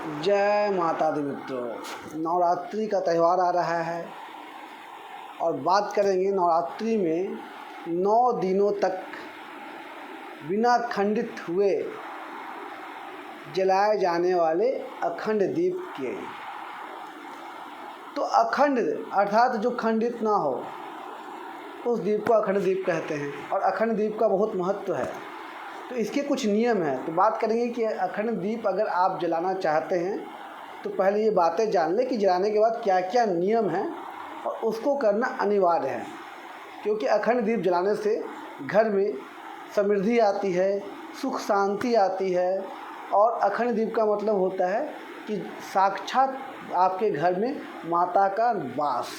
जय माता दी मित्रों। नवरात्रि का त्यौहार आ रहा है और बात करेंगे नवरात्रि में 9 दिनों तक बिना खंडित हुए जलाए जाने वाले अखंड दीप के। तो अखंड अर्थात जो खंडित ना हो उस दीप को अखंड दीप कहते हैं और अखंड दीप का बहुत महत्व है। तो इसके कुछ नियम हैं। तो बात करेंगे कि अखंड दीप अगर आप जलाना चाहते हैं तो पहले ये बातें जान लें कि जलाने के बाद क्या क्या नियम हैं और उसको करना अनिवार्य है, क्योंकि अखंड दीप जलाने से घर में समृद्धि आती है, सुख शांति आती है। और अखंड दीप का मतलब होता है कि साक्षात आपके घर में माता का वास।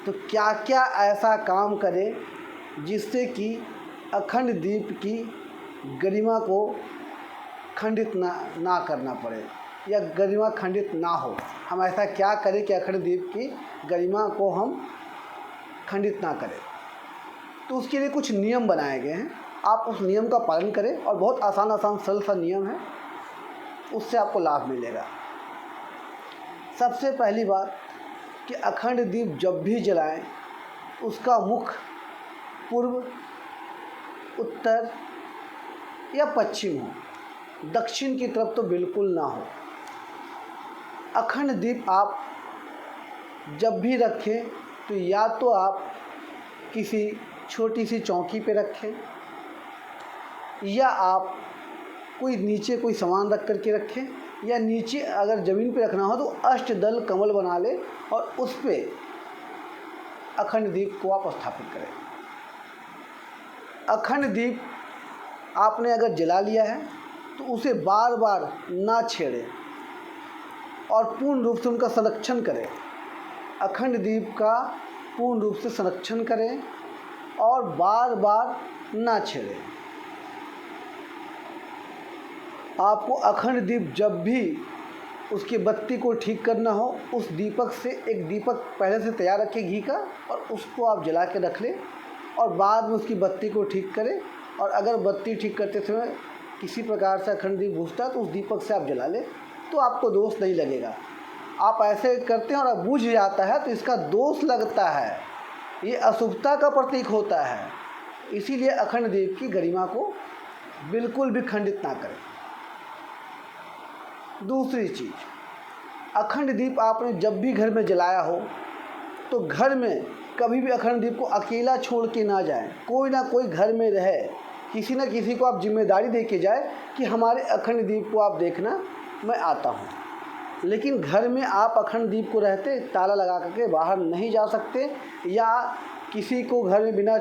तो क्या क्या ऐसा काम करें जिससे कि अखंड दीप की गरिमा को खंडित ना करना पड़े या गरिमा खंडित ना हो। हम ऐसा क्या करें कि अखंड दीप की गरिमा को हम खंडित ना करें। तो उसके लिए कुछ नियम बनाए गए हैं, आप उस नियम का पालन करें और बहुत आसान सरल सा नियम है, उससे आपको लाभ मिलेगा। सबसे पहली बात कि अखंड दीप जब भी जलाएं उसका मुख पूर्व, उत्तर या पश्चिम हो, दक्षिण की तरफ तो बिल्कुल ना हो। अखंड दीप आप जब भी रखें तो या तो आप किसी छोटी सी चौकी पे रखें या आप कोई नीचे कोई सामान रख कर के रखें, या नीचे अगर ज़मीन पे रखना हो तो अष्टदल कमल बना लें और उस पर अखंड दीप को आप स्थापित करें। अखंड दीप आपने अगर जला लिया है तो उसे बार बार ना छेड़ें और पूर्ण रूप से उनका संरक्षण करें। अखंड दीप का पूर्ण रूप से संरक्षण करें और बार बार ना छेड़ें। आपको अखंड दीप जब भी उसकी बत्ती को ठीक करना हो, उस दीपक से एक दीपक पहले से तैयार रखें घी का और उसको आप जला के रख लें और बाद में उसकी बत्ती को ठीक करें। और अगर बत्ती ठीक करते समय किसी प्रकार से अखंड दीप बुझता है तो उस दीपक से आप जला लें तो आपको दोष नहीं लगेगा। आप ऐसे करते हैं और बुझ जाता है तो इसका दोष लगता है, ये अशुभता का प्रतीक होता है। इसीलिए अखंड दीप की गरिमा को बिल्कुल भी खंडित ना करें। दूसरी चीज़, अखंड दीप आपने जब भी घर में जलाया हो तो घर में कभी भी अखंड दीप को अकेला छोड़ के ना जाएं। कोई ना कोई घर में रहे, किसी न किसी को आप जिम्मेदारी दे के जाए कि हमारे अखंड दीप को आप देखना, मैं आता हूँ। लेकिन घर में आप अखंड दीप को रहते ताला लगा करके बाहर नहीं जा सकते या किसी को घर में बिना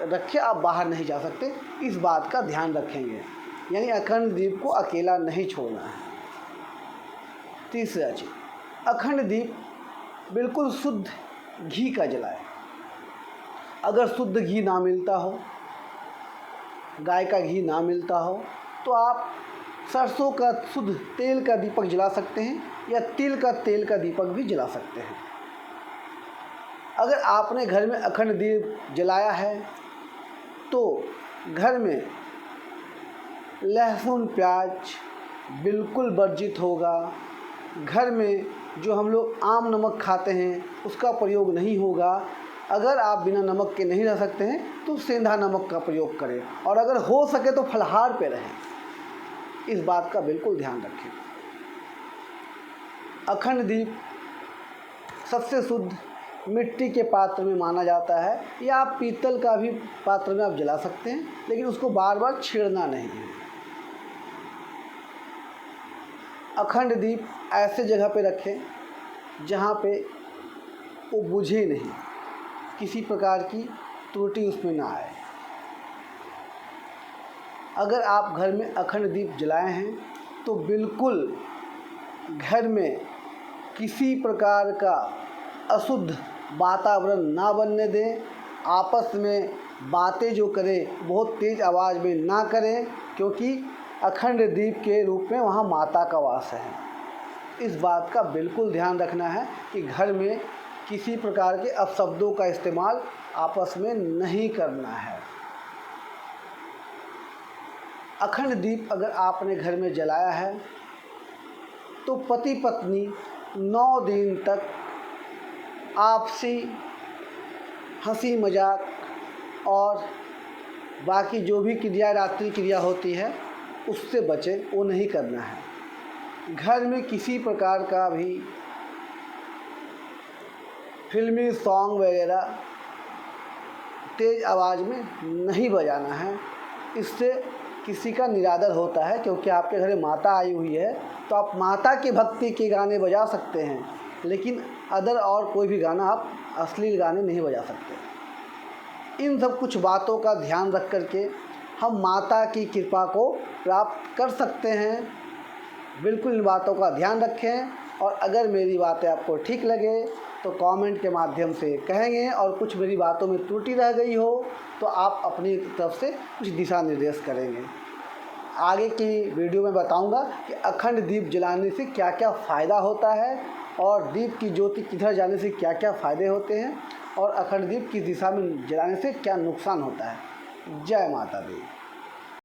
रखे आप बाहर नहीं जा सकते। इस बात का ध्यान रखेंगे, यानी अखंड दीप को अकेला नहीं छोड़ना है। तीसरा चीज़, अखंड दीप बिल्कुल शुद्ध घी का जलाए। अगर शुद्ध घी ना मिलता हो, गाय का घी ना मिलता हो, तो आप सरसों का शुद्ध तेल का दीपक जला सकते हैं या तिल का तेल का दीपक भी जला सकते हैं। अगर आपने घर में अखंड दीप जलाया है तो घर में लहसुन प्याज बिल्कुल वर्जित होगा। घर में जो हम लोग आम नमक खाते हैं उसका प्रयोग नहीं होगा। अगर आप बिना नमक के नहीं रह सकते हैं तो सेंधा नमक का प्रयोग करें और अगर हो सके तो फलाहार पे रहें। इस बात का बिल्कुल ध्यान रखें। अखंड दीप सबसे शुद्ध मिट्टी के पात्र में माना जाता है या आप पीतल का भी पात्र में आप जला सकते हैं, लेकिन उसको बार बार छेड़ना नहीं है। अखंड दीप ऐसे जगह पे रखें जहाँ पे वो बुझे नहीं, किसी प्रकार की त्रुटि उसमें ना आए। अगर आप घर में अखंड दीप जलाए हैं तो बिल्कुल घर में किसी प्रकार का अशुद्ध वातावरण ना बनने दें। आपस में बातें जो करें बहुत तेज़ आवाज़ में ना करें, क्योंकि अखंड दीप के रूप में वहाँ माता का वास है। इस बात का बिल्कुल ध्यान रखना है कि घर में किसी प्रकार के अपशब्दों का इस्तेमाल आपस में नहीं करना है। अखंड दीप अगर आपने घर में जलाया है तो पति पत्नी 9 दिन तक आपसी हंसी मजाक और बाकी जो भी क्रिया रात्रि क्रिया होती है उससे बचें, वो नहीं करना है। घर में किसी प्रकार का भी फिल्मी सॉन्ग वगैरह तेज़ आवाज़ में नहीं बजाना है। इससे किसी का निरादर होता है, क्योंकि आपके घर में माता आई हुई है तो आप माता के भक्ति के गाने बजा सकते हैं, लेकिन अदर और कोई भी गाना आप अश्लील गाने नहीं बजा सकते। इन सब कुछ बातों का ध्यान रख कर के हम माता की कृपा को प्राप्त कर सकते हैं। बिल्कुल इन बातों का ध्यान रखें, और अगर मेरी बातें आपको ठीक लगे तो कमेंट के माध्यम से कहेंगे, और कुछ मेरी बातों में त्रुटि रह गई हो तो आप अपनी तरफ से कुछ दिशा निर्देश करेंगे। आगे की वीडियो में बताऊंगा कि अखंड दीप जलाने से क्या क्या फ़ायदा होता है, और दीप की ज्योति किधर जाने से क्या क्या फ़ायदे होते हैं, और अखंड दीप किस दिशा में जलाने से क्या नुकसान होता है। जय माता दी।